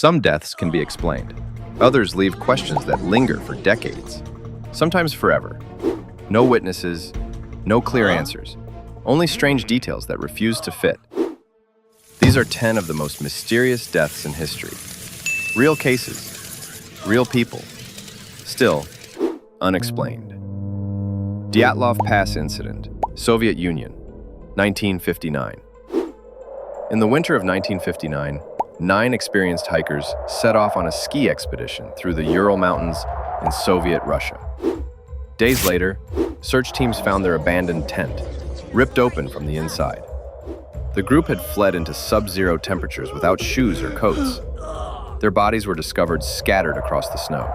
Some deaths can be explained. Others leave questions that linger for decades, sometimes forever. No witnesses, no clear answers, only strange details that refuse to fit. These are 10 of the most mysterious deaths in history. Real cases, real people, still unexplained. Dyatlov Pass Incident, Soviet Union, 1959. In the winter of 1959, 9 experienced hikers set off on a ski expedition through the Ural Mountains in Soviet Russia. Days later, search teams found their abandoned tent, ripped open from the inside. The group had fled into sub-zero temperatures without shoes or coats. Their bodies were discovered scattered across the snow.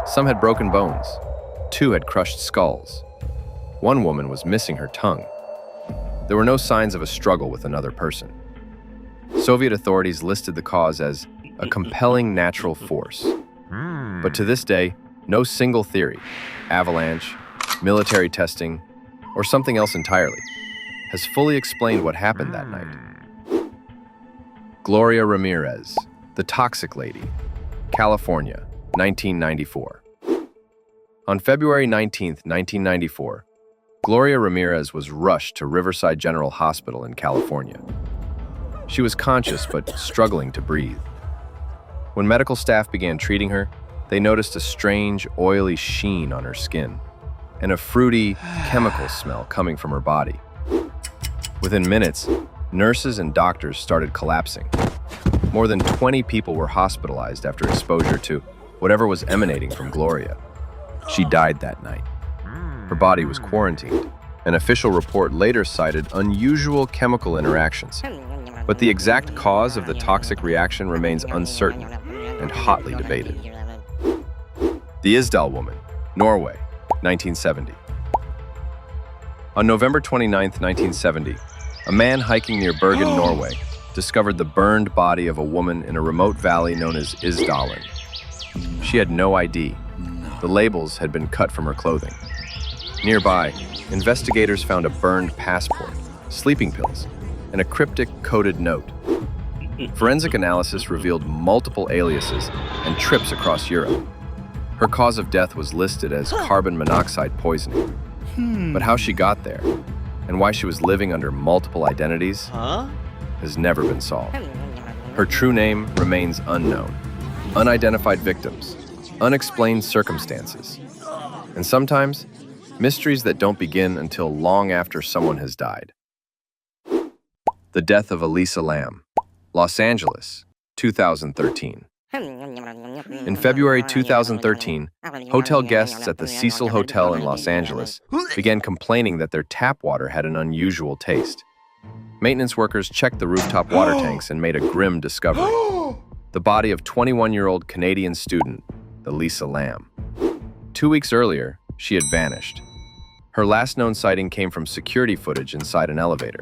Some had broken bones. 2 had crushed skulls. 1 woman was missing her tongue. There were no signs of a struggle with another person. Soviet authorities listed the cause as a compelling natural force. But to this day, no single theory, avalanche, military testing, or something else entirely, has fully explained what happened that night. Gloria Ramirez, the Toxic Lady, California, 1994. On February 19, 1994, Gloria Ramirez was rushed to Riverside General Hospital in California. She was conscious but struggling to breathe. When medical staff began treating her, they noticed a strange, oily sheen on her skin and a fruity, chemical smell coming from her body. Within minutes, nurses and doctors started collapsing. More than 20 people were hospitalized after exposure to whatever was emanating from Gloria. She died that night. Her body was quarantined. An official report later cited unusual chemical interactions. But the exact cause of the toxic reaction remains uncertain and hotly debated. The Isdal Woman, Norway, 1970. On November 29, 1970, a man hiking near Bergen, Norway, discovered the burned body of a woman in a remote valley known as Isdalen. She had no ID. The labels had been cut from her clothing. Nearby, investigators found a burned passport, sleeping pills, and a cryptic coded note. Forensic analysis revealed multiple aliases and trips across Europe. Her cause of death was listed as carbon monoxide poisoning. But how she got there, and why she was living under multiple identities, has never been solved. Her true name remains unknown. Unidentified victims, unexplained circumstances, and sometimes, mysteries that don't begin until long after someone has died. The death of Elisa Lam, Los Angeles, 2013. In February 2013, hotel guests at the Cecil Hotel in Los Angeles began complaining that their tap water had an unusual taste. Maintenance workers checked the rooftop water tanks and made a grim discovery: the body of 21-year-old Canadian student, Elisa Lam. 2 weeks earlier, she had vanished. Her last known sighting came from security footage inside an elevator,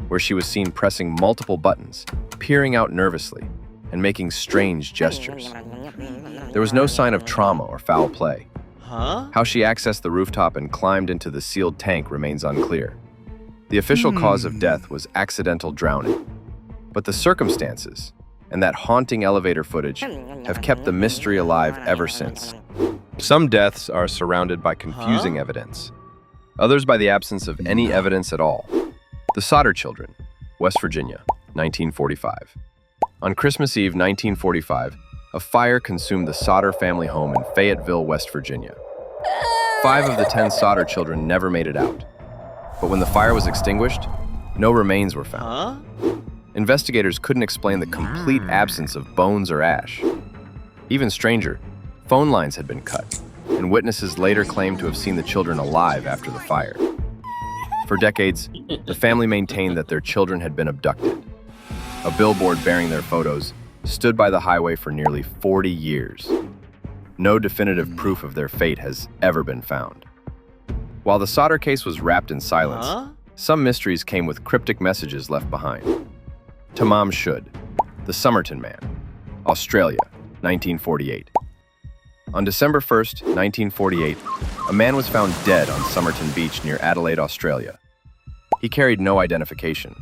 where she was seen pressing multiple buttons, peering out nervously, and making strange gestures. There was no sign of trauma or foul play. How she accessed the rooftop and climbed into the sealed tank remains unclear. The official cause of death was accidental drowning. But the circumstances and that haunting elevator footage have kept the mystery alive ever since. Some deaths are surrounded by confusing evidence, others by the absence of any evidence at all. The Sodder Children, West Virginia, 1945. On Christmas Eve 1945, a fire consumed the Sodder family home in Fayetteville, West Virginia. 5 of the 10 Sodder children never made it out. But when the fire was extinguished, no remains were found. Investigators couldn't explain the complete absence of bones or ash. Even stranger, phone lines had been cut, and witnesses later claimed to have seen the children alive after the fire. For decades, the family maintained that their children had been abducted. A billboard bearing their photos stood by the highway for nearly 40 years. No definitive proof of their fate has ever been found. While the Sodder case was wrapped in silence, some mysteries came with cryptic messages left behind. Tamam Shud, the Somerton Man, Australia, 1948. On December 1st, 1948, a man was found dead on Somerton Beach near Adelaide, Australia. He carried no identification.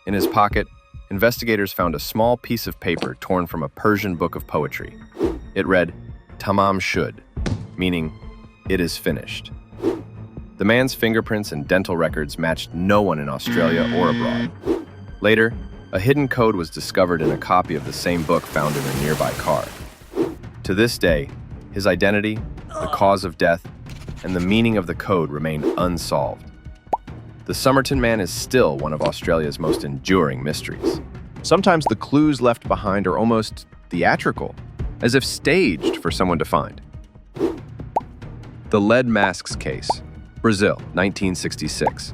In his pocket, investigators found a small piece of paper torn from a Persian book of poetry. It read, "Tamam shud," meaning, "it is finished." The man's fingerprints and dental records matched no one in Australia or abroad. Later, a hidden code was discovered in a copy of the same book found in a nearby car. To this day, his identity, the cause of death, and the meaning of the code remain unsolved. The Somerton Man is still one of Australia's most enduring mysteries. Sometimes the clues left behind are almost theatrical, as if staged for someone to find. The Lead Masks Case, Brazil, 1966.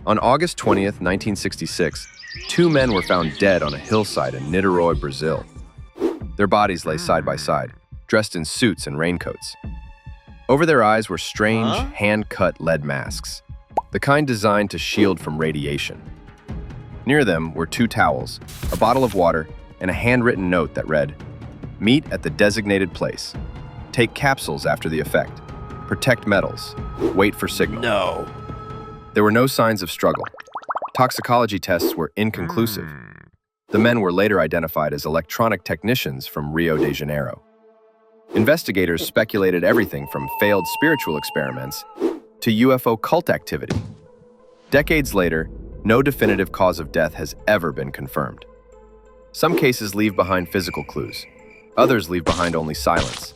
On August 20th, 1966, two men were found dead on a hillside in Niterói, Brazil. Their bodies lay side by side, dressed in suits and raincoats. Over their eyes were strange, hand-cut lead masks, the kind designed to shield from radiation. Near them were two towels, a bottle of water, and a handwritten note that read, "Meet at the designated place. Take capsules after the effect. Protect metals. Wait for signal." No. There were no signs of struggle. Toxicology tests were inconclusive. The men were later identified as electronic technicians from Rio de Janeiro. Investigators speculated everything from failed spiritual experiments to UFO cult activity. Decades later, no definitive cause of death has ever been confirmed. Some cases leave behind physical clues. Others leave behind only silence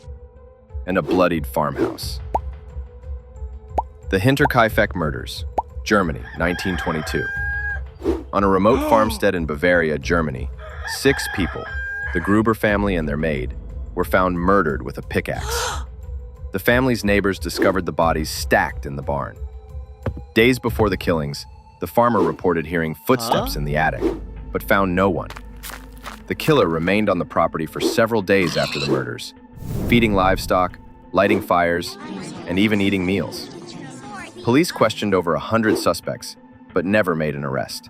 and a bloodied farmhouse. The Hinterkaifeck Murders, Germany, 1922. On a remote farmstead in Bavaria, Germany, 6 people, the Gruber family and their maid, were found murdered with a pickaxe. The family's neighbors discovered the bodies stacked in the barn. Days before the killings, the farmer reported hearing footsteps in the attic, but found no one. The killer remained on the property for several days after the murders, feeding livestock, lighting fires, and even eating meals. Police questioned over 100 suspects, but never made an arrest.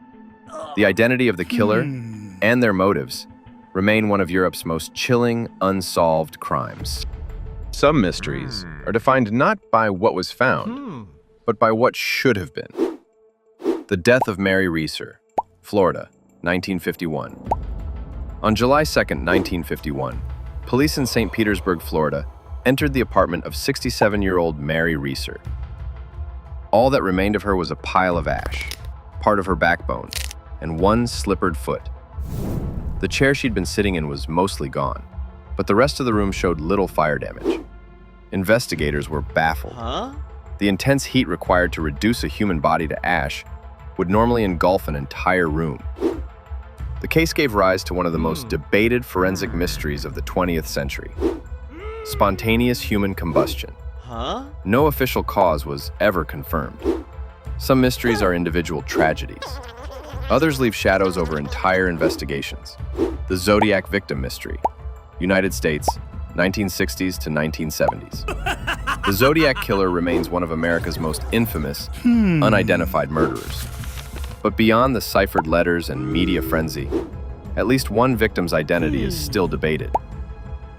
The identity of the killer and their motives remain one of Europe's most chilling, unsolved crimes. Some mysteries are defined not by what was found, but by what should have been. The death of Mary Reeser, Florida, 1951. On July 2, 1951, police in St. Petersburg, Florida, entered the apartment of 67-year-old Mary Reeser. All that remained of her was a pile of ash, part of her backbone, and one slippered foot. The chair she'd been sitting in was mostly gone, but the rest of the room showed little fire damage. Investigators were baffled. The intense heat required to reduce a human body to ash would normally engulf an entire room. The case gave rise to one of the most debated forensic mysteries of the 20th century: spontaneous human combustion. No official cause was ever confirmed. Some mysteries are individual tragedies. Others leave shadows over entire investigations. The Zodiac Victim Mystery, United States, 1960s to 1970s. The Zodiac Killer remains one of America's most infamous, unidentified murderers. But beyond the ciphered letters and media frenzy, at least one victim's identity is still debated.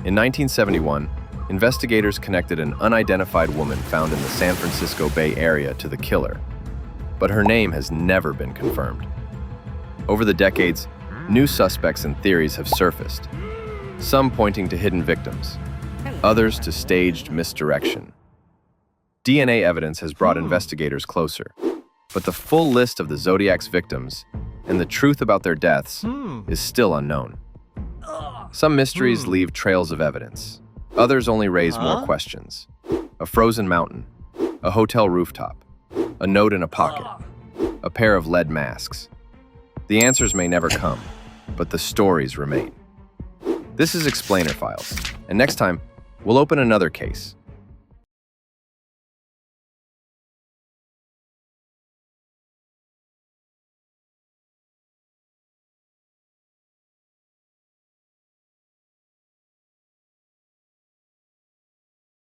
In 1971, investigators connected an unidentified woman found in the San Francisco Bay Area to the killer, but her name has never been confirmed. Over the decades, new suspects and theories have surfaced, some pointing to hidden victims, others to staged misdirection. DNA evidence has brought investigators closer, but the full list of the Zodiac's victims and the truth about their deaths is still unknown. Some mysteries leave trails of evidence. Others only raise more questions. A frozen mountain, a hotel rooftop, a note in a pocket, a pair of lead masks. The answers may never come, but the stories remain. This is Explainer Files, and next time, we'll open another case,